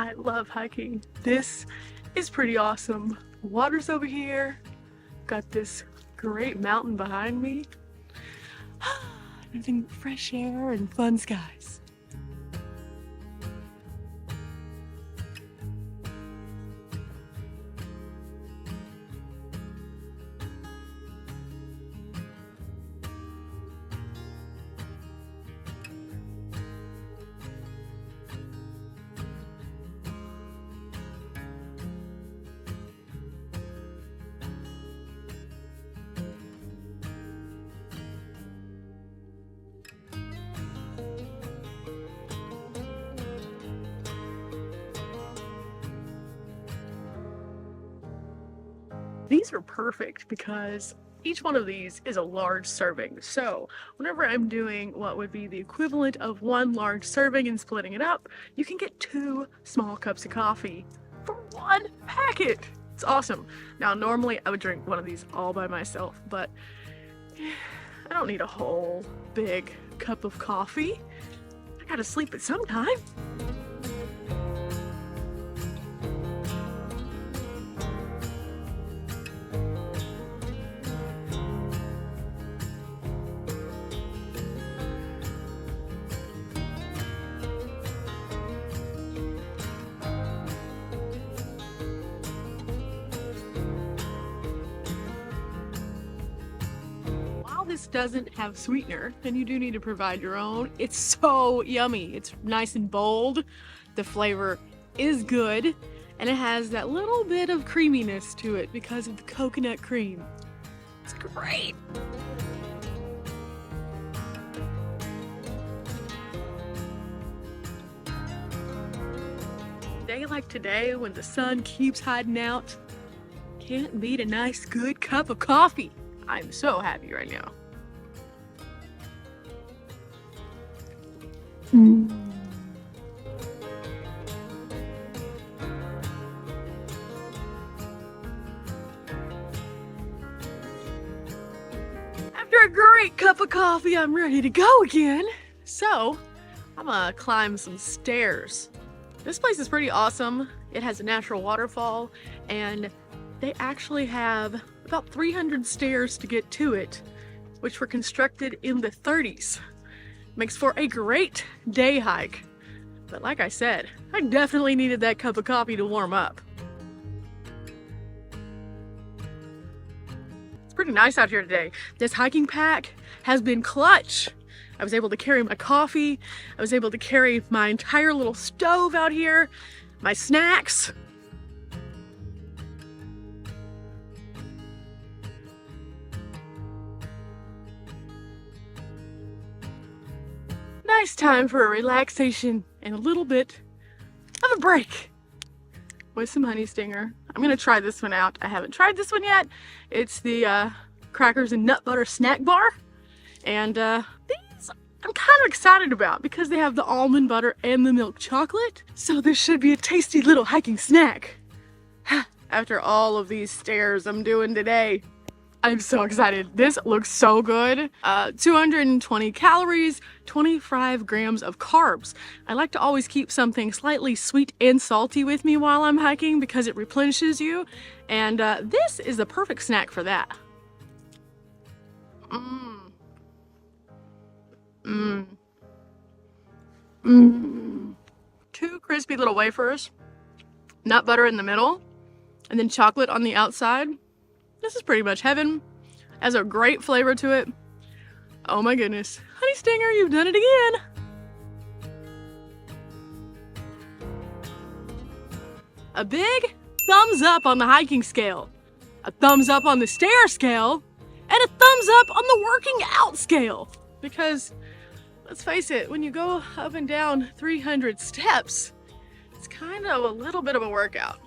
I love hiking. This is pretty awesome. Water's over here. Got this great mountain behind me. Nothing but fresh air and fun skies. These are perfect because each one of these is a large serving. So whenever I'm doing what would be the equivalent of one large serving and splitting it up, you can get 2 small cups of coffee for 1 packet. It's awesome. Now normally I would drink one of these all by myself, but I don't need a whole big cup of coffee. I gotta sleep at some time. This doesn't have sweetener, and you do need to provide your own. It's so yummy. It's nice and bold. The flavor is good, and it has that little bit of creaminess to it because of the coconut cream. It's great. A day like today, when the sun keeps hiding out, can't beat a nice good cup of coffee. I'm so happy right now. After a great cup of coffee, I'm ready to go again. So, I'm gonna climb some stairs. This place is pretty awesome. It has a natural waterfall, and they actually have about 300 stairs to get to it, which were constructed in the 30s. Makes for a great day hike. But like I said, I definitely needed that cup of coffee to warm up. It's pretty nice out here today. This hiking pack has been clutch. I was able to carry my coffee. I was able to carry my entire little stove out here, my snacks. Nice time for a relaxation and a little bit of a break with some honey stinger. I'm gonna try this one out. I haven't tried this one yet. It's the crackers and nut butter snack bar, and these I'm kind of excited about because they have the almond butter and the milk chocolate. So this should be a tasty little hiking snack after all of these stairs I'm doing today. I'm so excited. This looks so good. 220 calories, 25 grams of carbs. I like to always keep something slightly sweet and salty with me while I'm hiking because it replenishes you. And this is the perfect snack for that. Two crispy little wafers, nut butter in the middle, and then chocolate on the outside. This is pretty much heaven. Has a great flavor to it. Oh my goodness. Honey Stinger, you've done it again. A big thumbs up on the hiking scale, a thumbs up on the stair scale, and a thumbs up on the working out scale. Because let's face it, when you go up and down 300 steps, it's kind of a little bit of a workout.